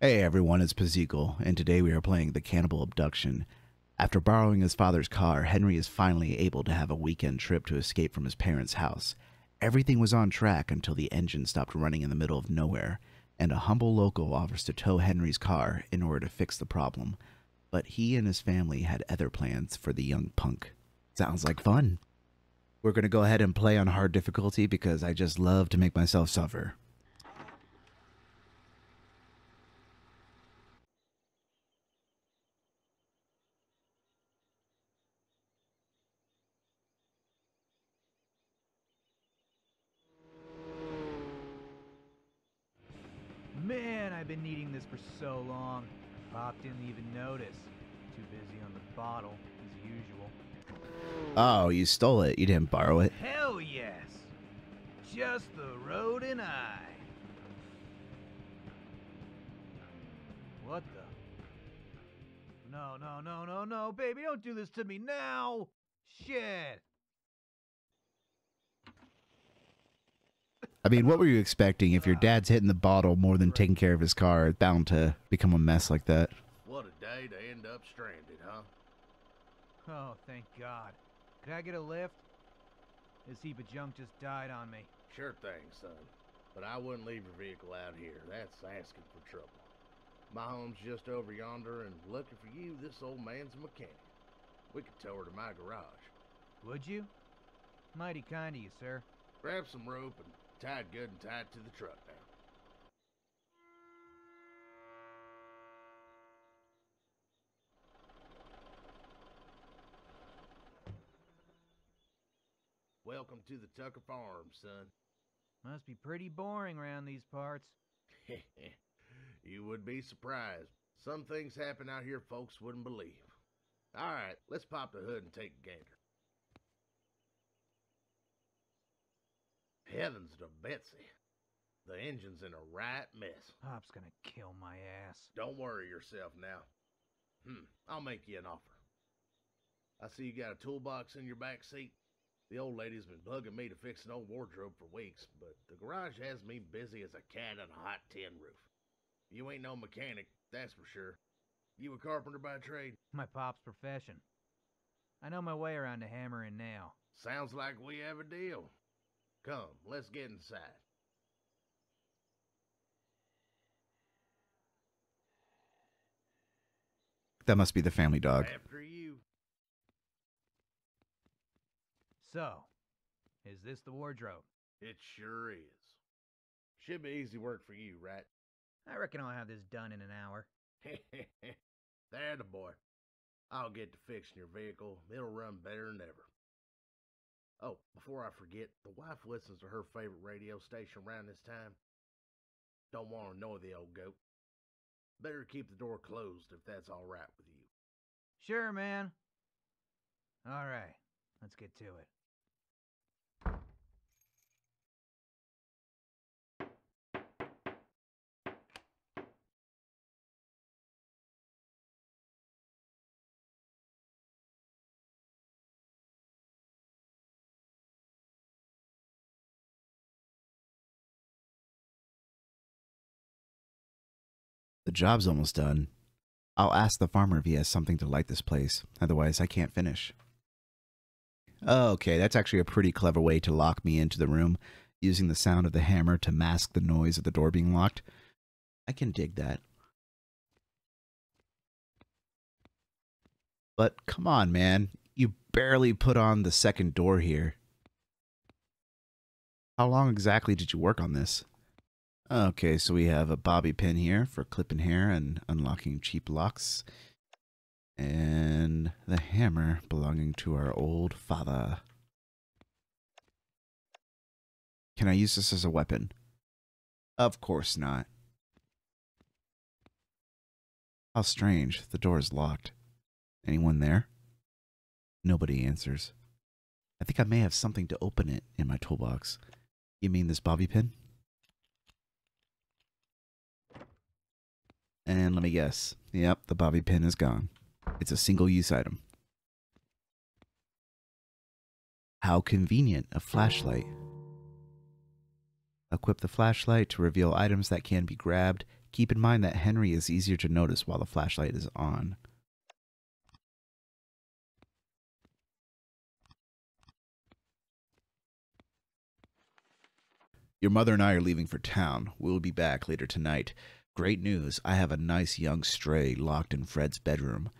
Hey everyone, it's Pazigal, and today we are playing the Cannibal Abduction. After borrowing his father's car, Henry is finally able to have a weekend trip to escape from his parents' house. Everything was on track until the engine stopped running in the middle of nowhere, and a humble local offers to tow Henry's car in order to fix the problem. But he and his family had other plans for the young punk. Sounds like fun. We're going to go ahead and play on hard difficulty because I just love to make myself suffer. Man, I've been needing this for so long. Pop didn't even notice. Too busy on the bottle, as usual. Oh, you stole it. You didn't borrow it. Hell yes! Just the road and I. What the? No, baby, don't do this to me now! Shit! I mean, what were you expecting? If your dad's hitting the bottle more than taking care of his car, it's bound to become a mess like that. What a day to end up stranded, huh? Oh, thank God. Could I get a lift? This heap of junk just died on me. Sure thing, son. But I wouldn't leave your vehicle out here. That's asking for trouble. My home's just over yonder, and lucky for you, this old man's a mechanic. We could tow her to my garage. Would you? Mighty kind of you, sir. Grab some rope and tie it good and tight to the truck now. Welcome to the Tucker Farm, son. Must be pretty boring around these parts. You would be surprised. Some things happen out here folks wouldn't believe. Alright, let's pop the hood and take a gander. Heavens to Betsy. The engine's in a right mess. Pop's gonna kill my ass. Don't worry yourself now. I'll make you an offer. I see you got a toolbox in your back seat. The old lady's been bugging me to fix an old wardrobe for weeks, but the garage has me busy as a cat on a hot tin roof. You ain't no mechanic, that's for sure. You a carpenter by trade? My pop's profession. I know my way around a hammer and nail. Sounds like we have a deal. Come, let's get inside. That must be the family dog. After you. So, is this the wardrobe? It sure is. Should be easy work for you, right? I reckon I'll have this done in an hour. There the boy. I'll get to fixing your vehicle. It'll run better than ever. Oh, before I forget, the wife listens to her favorite radio station around this time. Don't want to annoy the old goat. Better keep the door closed if that's all right with you. Sure, man. All right, let's get to it. The job's almost done. I'll ask the farmer if he has something to light this place. Otherwise, I can't finish. Okay, that's actually a pretty clever way to lock me into the room, using the sound of the hammer to mask the noise of the door being locked. I can dig that. But come on, man. You barely put on the second door here. How long exactly did you work on this? Okay, so we have a bobby pin here for clipping hair and unlocking cheap locks. And the hammer belonging to our old father. Can I use this as a weapon? Of course not. How strange. The door is locked. Anyone there? Nobody answers. I think I may have something to open it in my toolbox. You mean this bobby pin? And let me guess. Yep, the bobby pin is gone. It's a single-use item. How convenient, a flashlight. Equip the flashlight to reveal items that can be grabbed. Keep in mind that Henry is easier to notice while the flashlight is on. Your mother and I are leaving for town. We'll be back later tonight. Great news, I have a nice young stray locked in Fred's bedroom.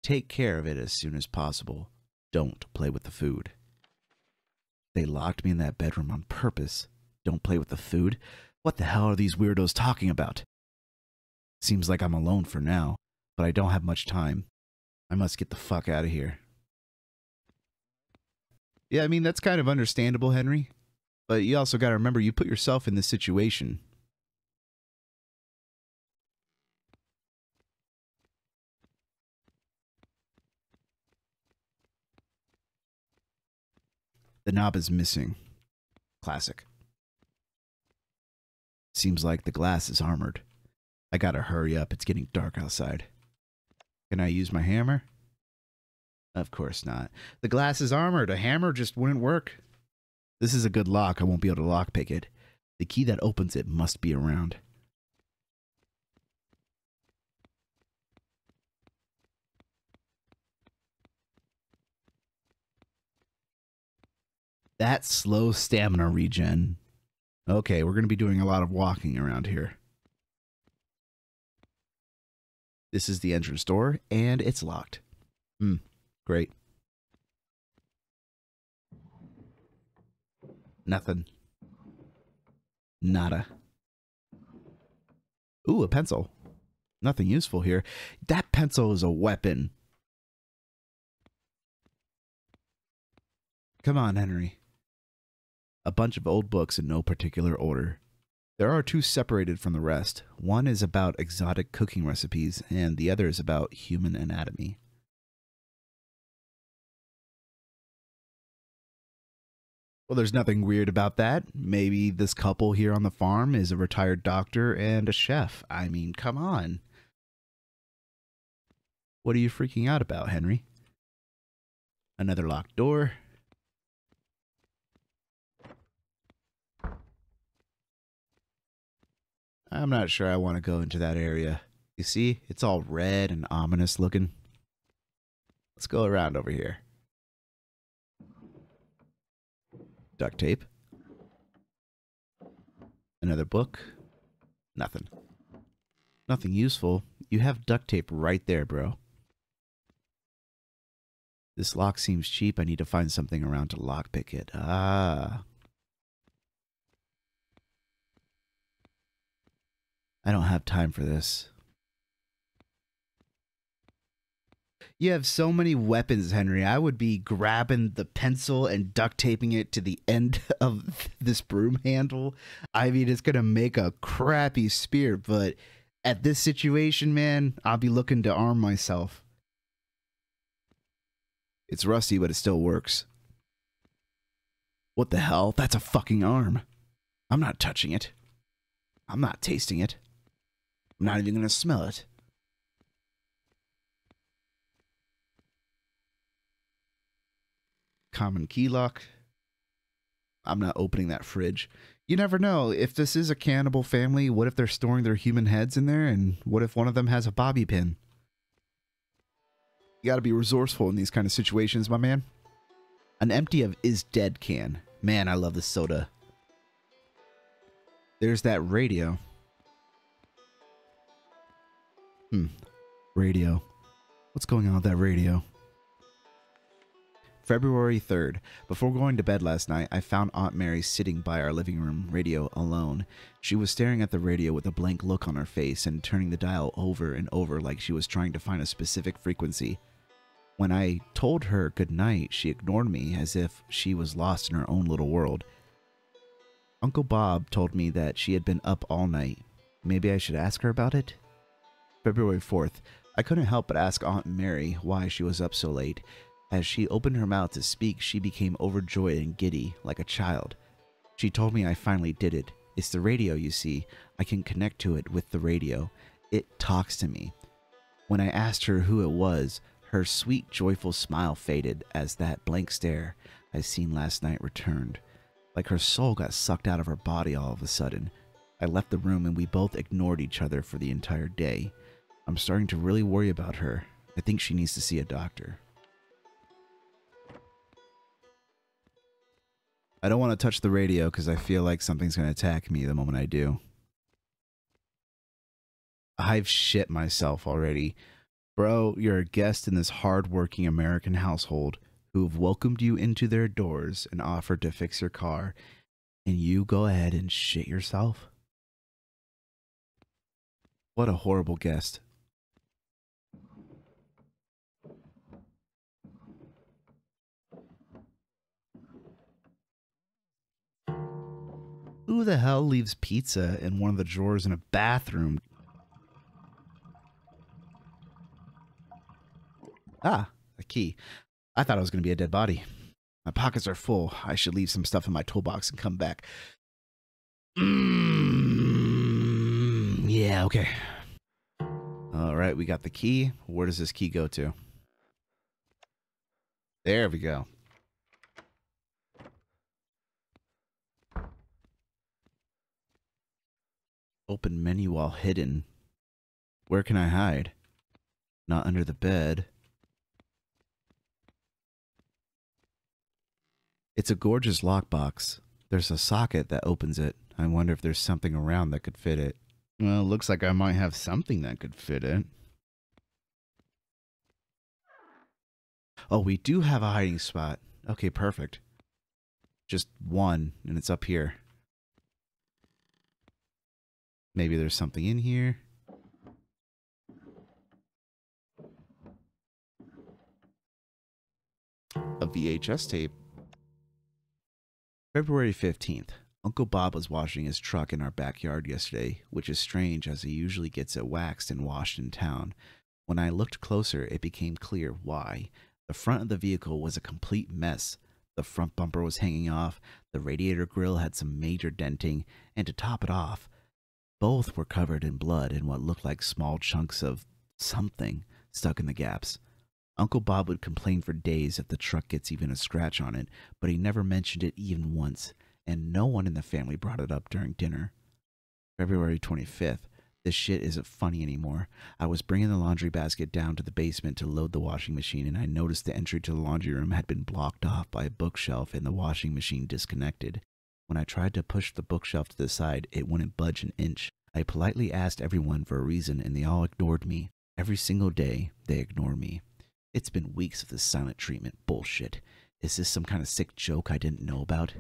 Take care of it as soon as possible. Don't play with the food. They locked me in that bedroom on purpose. Don't play with the food? What the hell are these weirdos talking about? Seems like I'm alone for now, but I don't have much time. I must get the fuck out of here. Yeah, I mean, that's kind of understandable, Henry. But you also got to remember, you put yourself in this situation. The knob is missing. Classic. Seems like the glass is armored. I gotta hurry up, it's getting dark outside. Can I use my hammer? Of course not. The glass is armored, a hammer just wouldn't work. This is a good lock, I won't be able to lockpick it. The key that opens it must be around. That slow stamina regen. Okay, we're going to be doing a lot of walking around here. This is the entrance door, and it's locked. Great. Nothing. Nada. Ooh, a pencil. Nothing useful here. That pencil is a weapon. Come on, Henry. A bunch of old books in no particular order. There are two separated from the rest. One is about exotic cooking recipes, and the other is about human anatomy. Well, there's nothing weird about that. Maybe this couple here on the farm is a retired doctor and a chef. I mean, come on. What are you freaking out about, Henry? Another locked door. I'm not sure I want to go into that area. You see, it's all red and ominous looking. Let's go around over here. Duct tape. Another book. Nothing. Nothing useful. You have duct tape right there, bro. This lock seems cheap. I need to find something around to lockpick it. Ah. I don't have time for this. You have so many weapons, Henry. I would be grabbing the pencil and duct taping it to the end of this broom handle. I mean, it's going to make a crappy spear, but at this situation, man, I'll be looking to arm myself. It's rusty, but it still works. What the hell? That's a fucking arm. I'm not touching it. I'm not tasting it. I'm not even going to smell it. Common key lock. I'm not opening that fridge. You never know. If this is a cannibal family, what if they're storing their human heads in there? And what if one of them has a bobby pin? You gotta be resourceful in these kind of situations, my man. An empty of is dead can. Man, I love this soda. There's that radio. Radio. What's going on with that radio? February 3rd. Before going to bed last night, I found Aunt Mary sitting by our living room radio alone. She was staring at the radio with a blank look on her face and turning the dial over and over like she was trying to find a specific frequency. When I told her good night, she ignored me as if she was lost in her own little world. Uncle Bob told me that she had been up all night. Maybe I should ask her about it? February 4th. I couldn't help but ask Aunt Mary why she was up so late. As she opened her mouth to speak, she became overjoyed and giddy, like a child. She told me I finally did it. It's the radio, you see. I can connect to it with the radio. It talks to me. When I asked her who it was, her sweet, joyful smile faded as that blank stare I seen last night returned. Like her soul got sucked out of her body all of a sudden. I left the room and we both ignored each other for the entire day. I'm starting to really worry about her. I think she needs to see a doctor. I don't want to touch the radio because I feel like something's going to attack me the moment I do. I've shit myself already. Bro, you're a guest in this hard-working American household who've welcomed you into their doors and offered to fix your car, and you go ahead and shit yourself? What a horrible guest. Who the hell leaves pizza in one of the drawers in a bathroom? Ah, a key. I thought it was going to be a dead body. My pockets are full. I should leave some stuff in my toolbox and come back. Yeah, okay. All right, we got the key. Where does this key go to? There we go. Open menu while hidden. Where can I hide? Not under the bed. It's a gorgeous lockbox. There's a socket that opens it. I wonder if there's something around that could fit it. Well, it looks like I might have something that could fit it. Oh, we do have a hiding spot. Okay, perfect. Just one, and it's up here. Maybe there's something in here. A VHS tape. February 15th. Uncle Bob was washing his truck in our backyard yesterday, which is strange as he usually gets it waxed and washed in town. When I looked closer, it became clear why. The front of the vehicle was a complete mess. The front bumper was hanging off, the radiator grill had some major denting, and to top it off, both were covered in blood and what looked like small chunks of something stuck in the gaps. Uncle Bob would complain for days if the truck gets even a scratch on it, but he never mentioned it even once, and no one in the family brought it up during dinner. February 25th. This shit isn't funny anymore. I was bringing the laundry basket down to the basement to load the washing machine, and I noticed the entry to the laundry room had been blocked off by a bookshelf and the washing machine disconnected. When I tried to push the bookshelf to the side, it wouldn't budge an inch. I politely asked everyone for a reason, and they all ignored me. Every single day, they ignore me. It's been weeks of this silent treatment bullshit. Is this some kind of sick joke I didn't know about?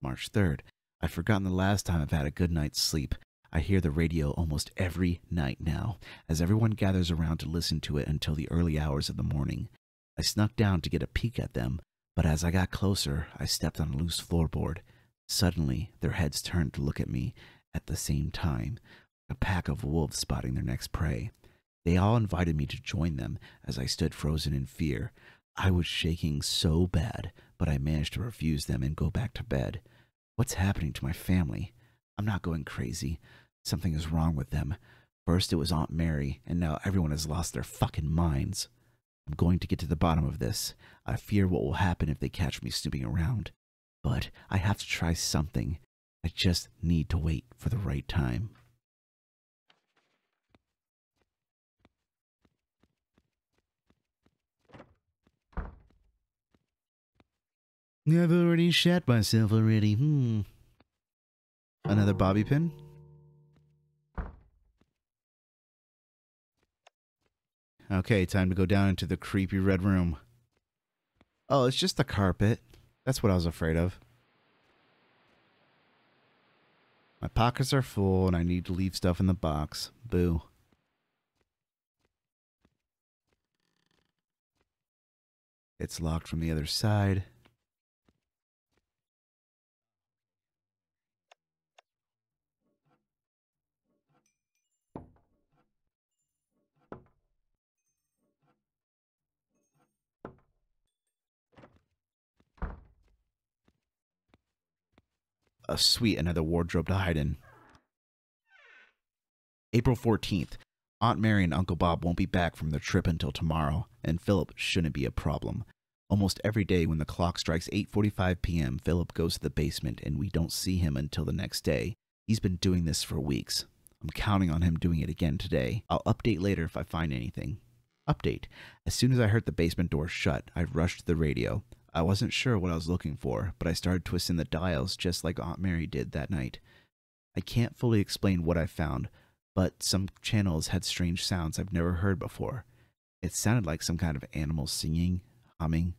March 3rd. I've forgotten the last time I've had a good night's sleep. I hear the radio almost every night now, as everyone gathers around to listen to it until the early hours of the morning. I snuck down to get a peek at them, but as I got closer, I stepped on a loose floorboard. Suddenly, their heads turned to look at me at the same time, a pack of wolves spotting their next prey. They all invited me to join them as I stood frozen in fear. I was shaking so bad, but I managed to refuse them and go back to bed. What's happening to my family? I'm not going crazy. Something is wrong with them. First it was Aunt Mary, and now everyone has lost their fucking minds. I'm going to get to the bottom of this. I fear what will happen if they catch me snooping around. But I have to try something. I just need to wait for the right time. I've already shat myself already. Another bobby pin? Okay, time to go down into the creepy red room. Oh, it's just the carpet. That's what I was afraid of. My pockets are full and I need to leave stuff in the box. Boo. It's locked from the other side. Sweet, another wardrobe to hide in. April 14th. Aunt Mary and Uncle Bob won't be back from their trip until tomorrow, and Philip shouldn't be a problem. Almost every day when the clock strikes 8:45 p.m., Philip goes to the basement, and we don't see him until the next day. He's been doing this for weeks. I'm counting on him doing it again today. I'll update later if I find anything. Update. As soon as I heard the basement door shut, I rushed to the radio. I wasn't sure what I was looking for, but I started twisting the dials just like Aunt Mary did that night. I can't fully explain what I found, but some channels had strange sounds I've never heard before. It sounded like some kind of animal singing, humming.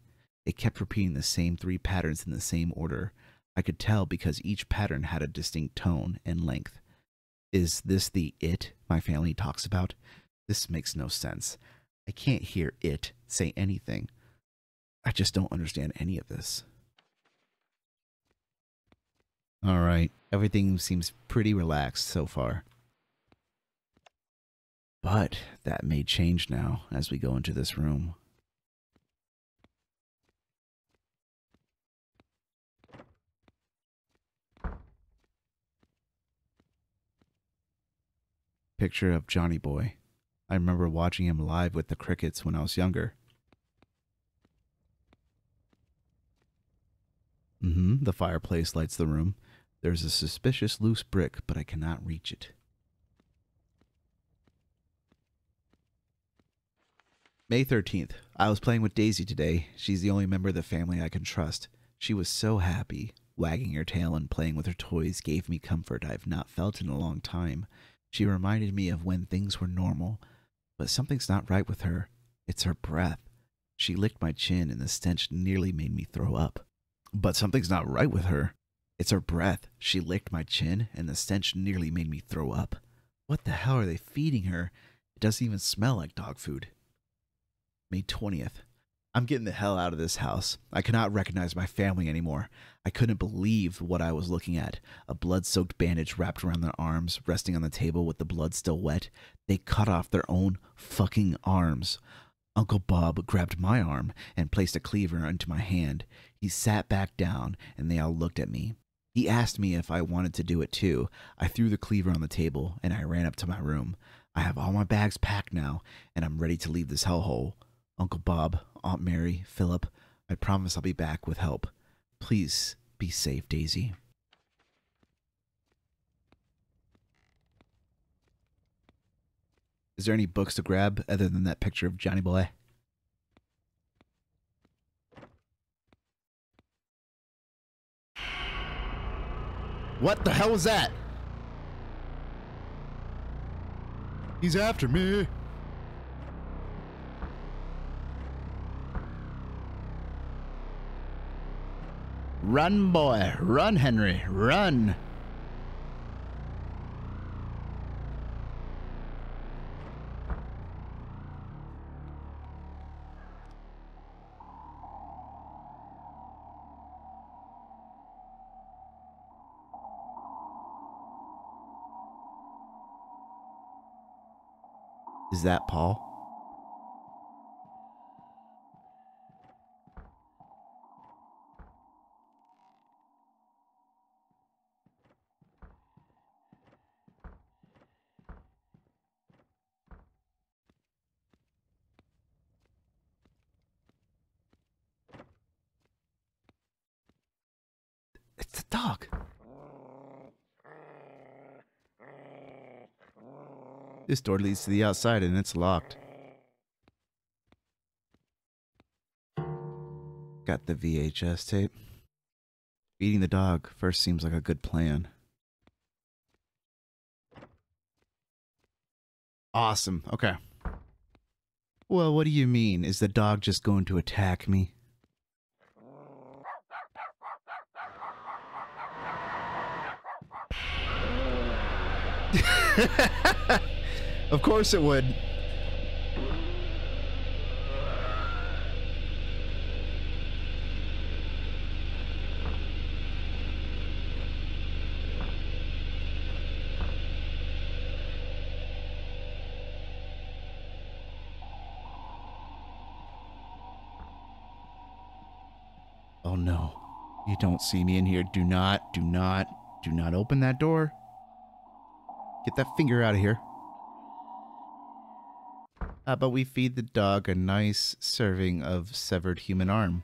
It kept repeating the same 3 patterns in the same order. I could tell because each pattern had a distinct tone and length. Is this the it my family talks about? This makes no sense. I can't hear it say anything. I just don't understand any of this. Alright, everything seems pretty relaxed so far. But that may change now as we go into this room. Picture of Johnny Boy. I remember watching him live with the Crickets when I was younger. The fireplace lights the room. There's a suspicious loose brick, but I cannot reach it. May 13th. I was playing with Daisy today. She's the only member of the family I can trust. She was so happy. Wagging her tail and playing with her toys gave me comfort I've not felt in a long time. She reminded me of when things were normal. But something's not right with her. It's her breath. She licked my chin and the stench nearly made me throw up. But something's not right with her. It's her breath. She licked my chin and the stench nearly made me throw up. What the hell are they feeding her? It doesn't even smell like dog food. May 20th. I'm getting the hell out of this house. I cannot recognize my family anymore. I couldn't believe what I was looking at. A blood-soaked bandage wrapped around their arms, resting on the table with the blood still wet. They cut off their own fucking arms. Uncle Bob grabbed my arm and placed a cleaver into my hand. He sat back down, and they all looked at me. He asked me if I wanted to do it too. I threw the cleaver on the table, and I ran up to my room. I have all my bags packed now, and I'm ready to leave this hellhole. Uncle Bob, Aunt Mary, Philip, I promise I'll be back with help. Please be safe, Daisy. Is there any books to grab other than that picture of Johnny Boy? What the hell was that? He's after me. Run, boy. Run, Henry. Run. Is that Paul? It's the dog. This door leads to the outside and it's locked. Got the VHS tape. Feeding the dog first seems like a good plan. Awesome. Okay. Well, what do you mean? Is the dog just going to attack me? Of course it would. Oh no. You don't see me in here. Do not open that door. Get that finger out of here. How about we feed the dog a nice serving of severed human arm?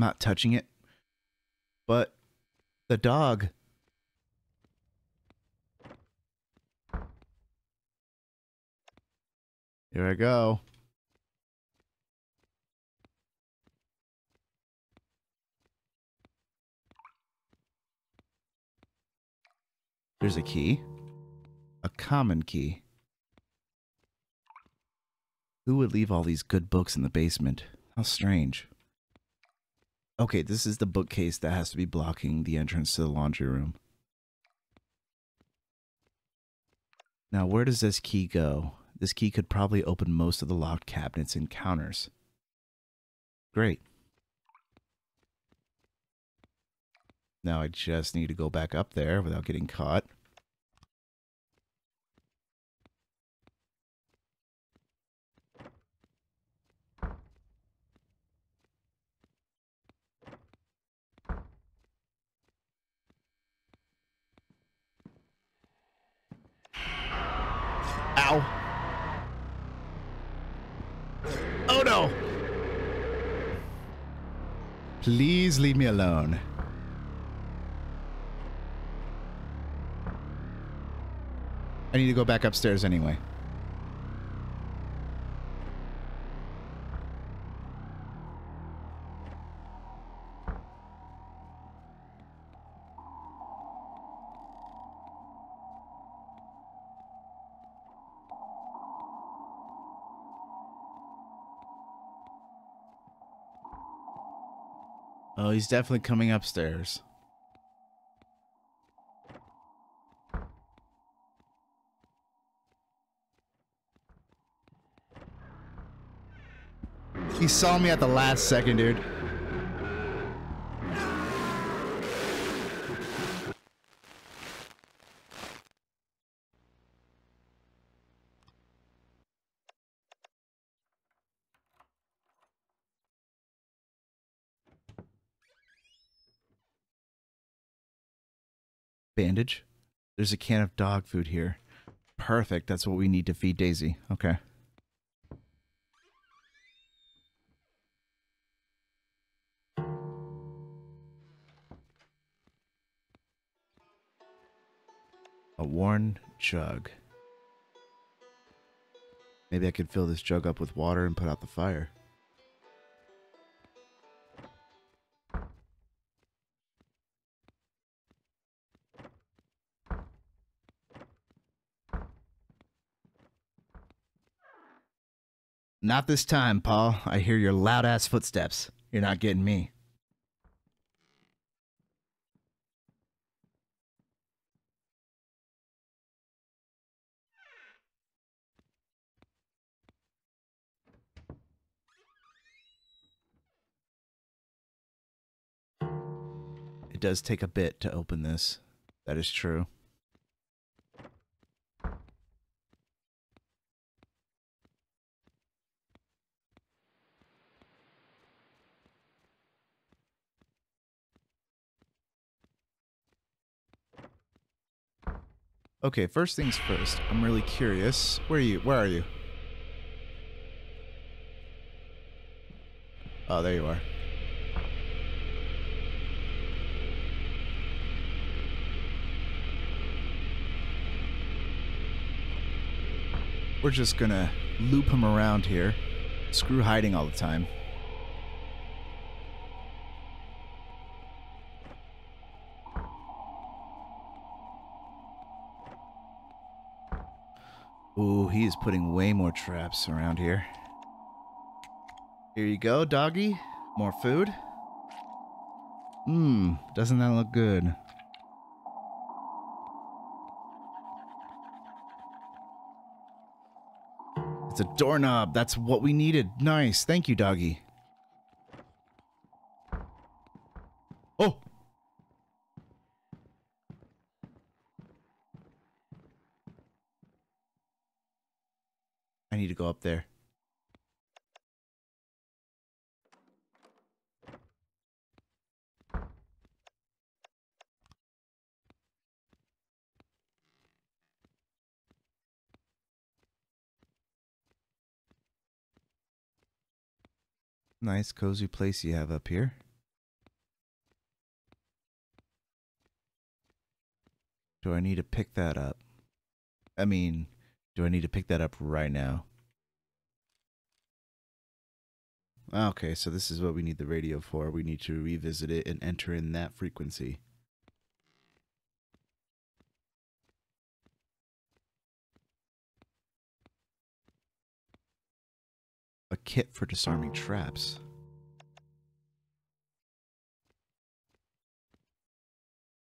not touching it. But the dog. Here I go. There's a key. A common key. Who would leave all these good books in the basement? How strange. Okay, this is the bookcase that has to be blocking the entrance to the laundry room. Now, where does this key go? This key could probably open most of the locked cabinets and counters. Great. Now I just need to go back up there without getting caught. Ow. Oh no! Please leave me alone. I need to go back upstairs anyway. Oh, he's definitely coming upstairs. He saw me at the last second, dude. Bandage? There's a can of dog food here. Perfect. That's what we need to feed Daisy. Okay. A worn jug. Maybe I could fill this jug up with water and put out the fire. Not this time, Paul. I hear your loud-ass footsteps. You're not getting me. It does take a bit to open this. That is true. Okay, first things first. I'm really curious. Where are you? Where are you? Oh, there you are. We're just gonna loop him around here. Screw hiding all the time. Ooh, he is putting way more traps around here. Here you go, doggy. More food. Doesn't that look good? It's a doorknob. That's what we needed. Nice. Thank you, doggy. Oh! I need to go up there. Nice, cozy place you have up here. Do I need to pick that up? I mean, do I need to pick that up right now? Okay, so this is what we need the radio for. We need to revisit it and enter in that frequency. A kit for disarming traps.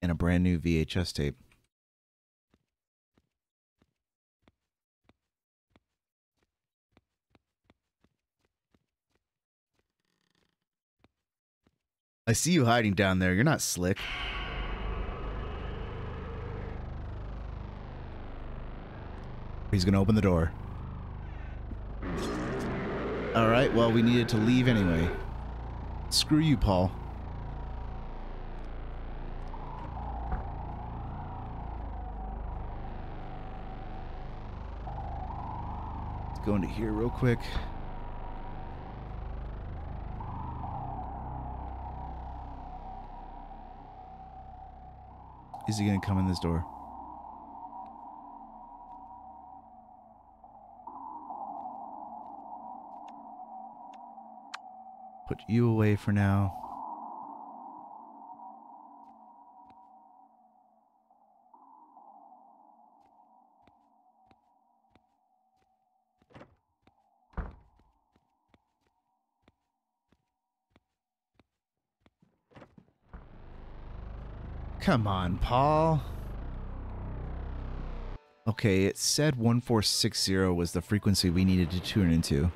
And a brand new VHS tape. I see you hiding down there. You're not slick. He's gonna open the door. Alright, well, we needed to leave anyway. Screw you, Paul. Let's go into here real quick. Is he gonna come in this door? Put you away for now. Come on, Paul. Okay, it said 1460 was the frequency we needed to tune into.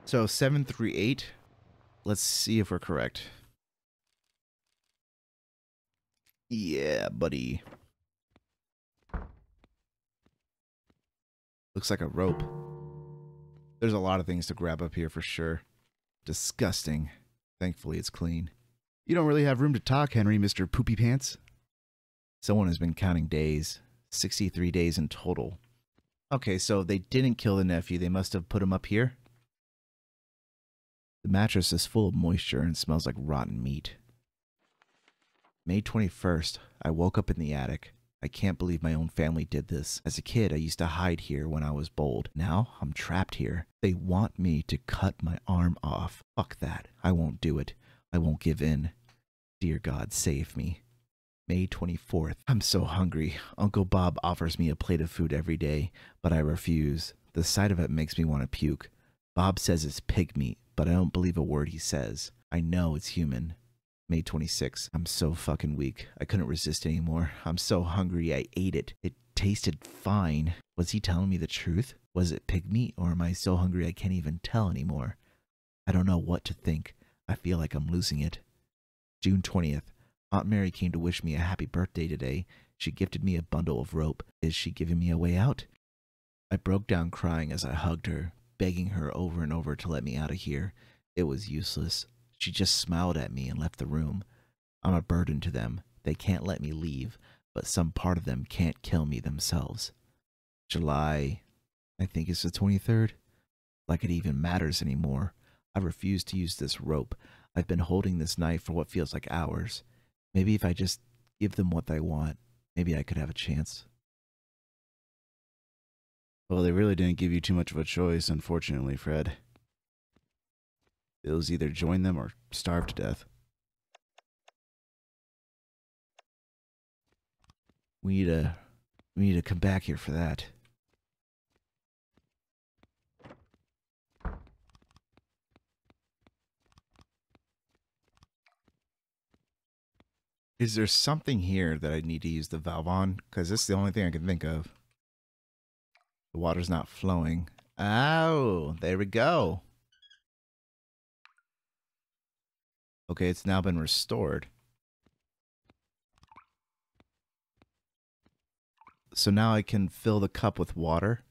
So 738. Let's see if we're correct. Yeah, buddy. Looks like a rope. There's a lot of things to grab up here for sure. Disgusting. Thankfully, it's clean. You don't really have room to talk, Henry, Mr. Poopy Pants. Someone has been counting days. 63 days in total. Okay, so they didn't kill the nephew. They must have put him up here. The mattress is full of moisture and smells like rotten meat. May 21st, I woke up in the attic. I can't believe my own family did this. As a kid, I used to hide here when I was bold. Now, I'm trapped here. They want me to cut my arm off. Fuck that. I won't do it. I won't give in. Dear God, save me. May 24th. I'm so hungry. Uncle Bob offers me a plate of food every day, but I refuse. The sight of it makes me want to puke. Bob says it's pig meat, but I don't believe a word he says. I know it's human. May 26th. I'm so fucking weak. I couldn't resist anymore. I'm so hungry I ate it. It tasted fine. Was he telling me the truth? Was it pig meat, or am I so hungry I can't even tell anymore? I don't know what to think. I feel like I'm losing it. June 20th. Aunt Mary came to wish me a happy birthday today. She gifted me a bundle of rope. Is she giving me a way out? I broke down crying as I hugged her, begging her over and over to let me out of here. It was useless. She just smiled at me and left the room. I'm a burden to them. They can't let me leave, but some part of them can't kill me themselves. July, I think it's the 23rd. Like it even matters anymore. I refuse to use this rope. I've been holding this knife for what feels like hours. Maybe if I just give them what they want, maybe I could have a chance. Well, they really didn't give you too much of a choice, unfortunately, Fred. It was either join them or starve to death. We need to come back here for that. Is there something here that I need to use the valve on? Because this is the only thing I can think of. The water's not flowing. Oh, there we go. Okay, it's now been restored. So now I can fill the cup with water.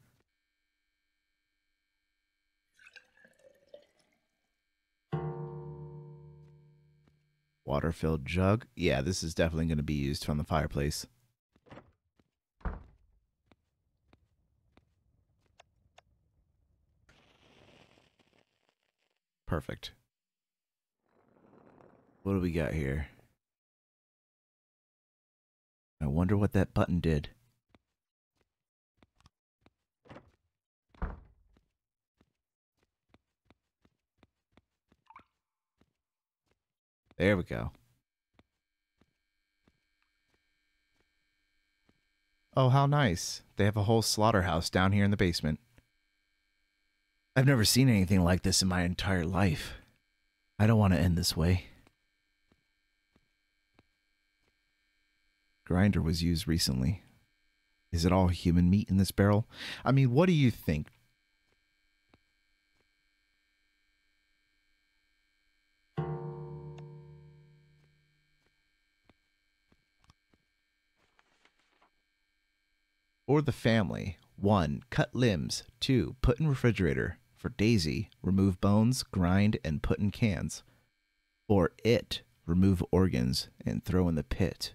water-filled jug. Yeah, this is definitely going to be used from the fireplace. Perfect. What do we got here? I wonder what that button did. There we go. Oh, how nice. They have a whole slaughterhouse down here in the basement. I've never seen anything like this in my entire life. I don't want to end this way. Grinder was used recently. Is it all human meat in this barrel? I mean, what do you think? For the family, 1. Cut limbs. 2. Put in refrigerator. For Daisy, remove bones, grind, and put in cans. For It, remove organs and throw in the pit.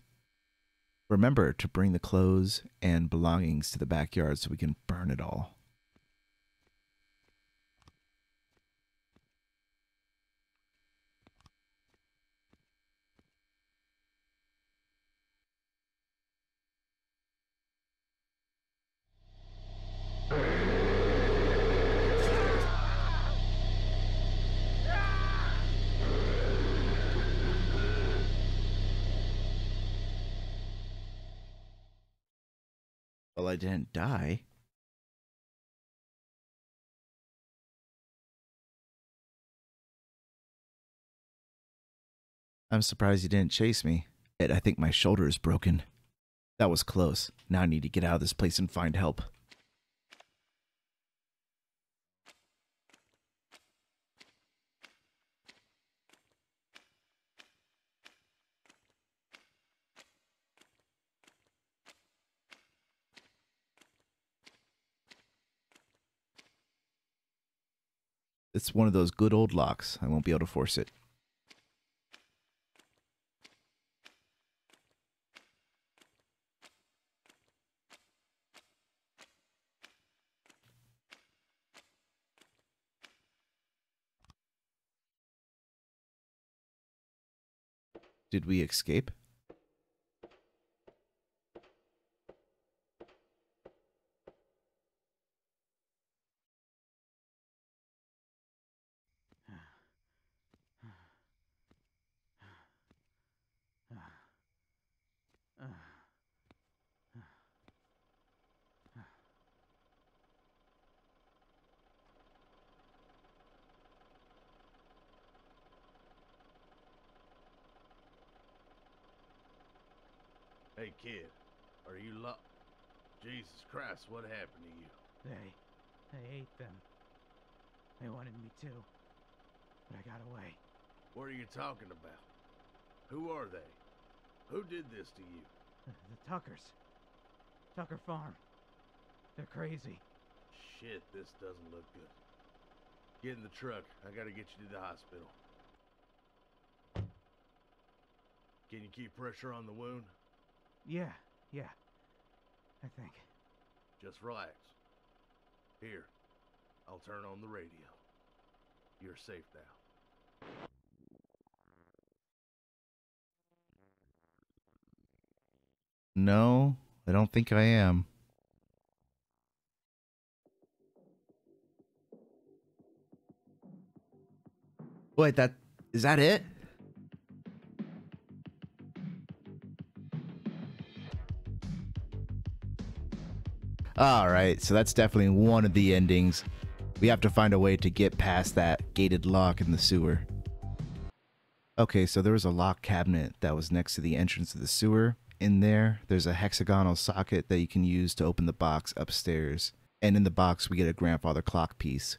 Remember to bring the clothes and belongings to the backyard so we can burn it all. Well, I didn't die. I'm surprised you didn't chase me. I think my shoulder is broken. That was close. Now I need to get out of this place and find help. It's one of those good old locks. I won't be able to force it. Did we escape? Hey, kid, are you Jesus Christ, what happened to you? I ate them. They wanted me to, but I got away. What are you talking about? Who are they? Who did this to you? The Tuckers. Tucker Farm. They're crazy. Shit, this doesn't look good. Get in the truck. I gotta get you to the hospital. Can you keep pressure on the wound? Yeah, I think. Just relax. Here, I'll turn on the radio. You're safe now. No, I don't think I am. Wait, is that it? Alright, so that's definitely one of the endings. We have to find a way to get past that gated lock in the sewer. Okay, so there was a lock cabinet that was next to the entrance of the sewer. In there's a hexagonal socket that you can use to open the box upstairs. And in the box, we get a grandfather clock piece.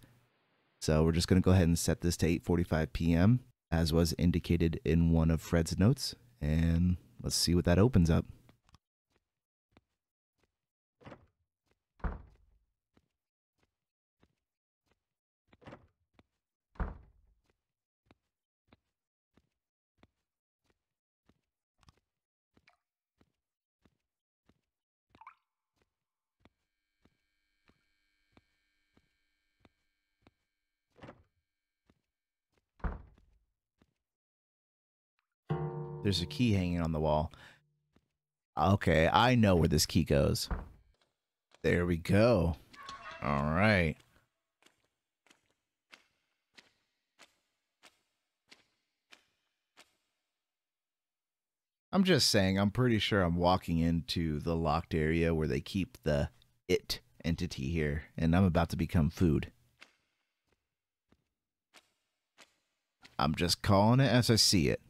So we're just going to go ahead and set this to 8:45 p.m. as was indicated in one of Fred's notes. And let's see what that opens up. There's a key hanging on the wall. Okay, I know where this key goes. There we go. All right. I'm just saying, I'm pretty sure I'm walking into the locked area where they keep the it entity here, and I'm about to become food. I'm just calling it as I see it.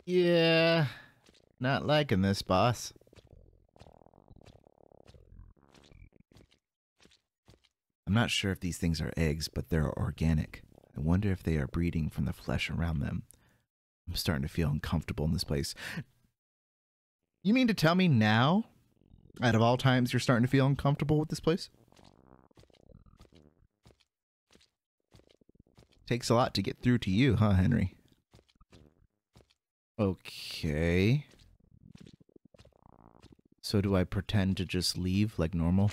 Yeah, not liking this, boss. I'm not sure if these things are eggs, but they're organic. I wonder if they are breeding from the flesh around them. I'm starting to feel uncomfortable in this place. You mean to tell me now, out of all times, you're starting to feel uncomfortable with this place? Takes a lot to get through to you, huh, Henry? Okay. So do I pretend to just leave like normal?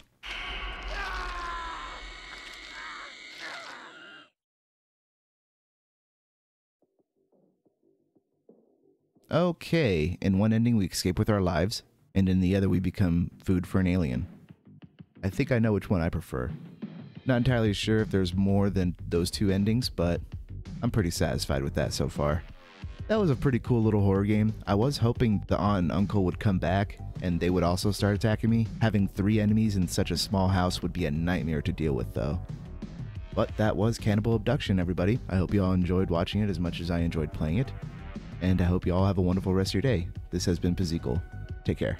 Okay, in one ending we escape with our lives, and in the other we become food for an alien. I think I know which one I prefer. Not entirely sure if there's more than those two endings, but I'm pretty satisfied with that so far. That was a pretty cool little horror game. I was hoping the aunt and uncle would come back, and they would also start attacking me. Having 3 enemies in such a small house would be a nightmare to deal with, though. But that was Cannibal Abduction, everybody. I hope you all enjoyed watching it as much as I enjoyed playing it. And I hope you all have a wonderful rest of your day. This has been Pazikal. Take care.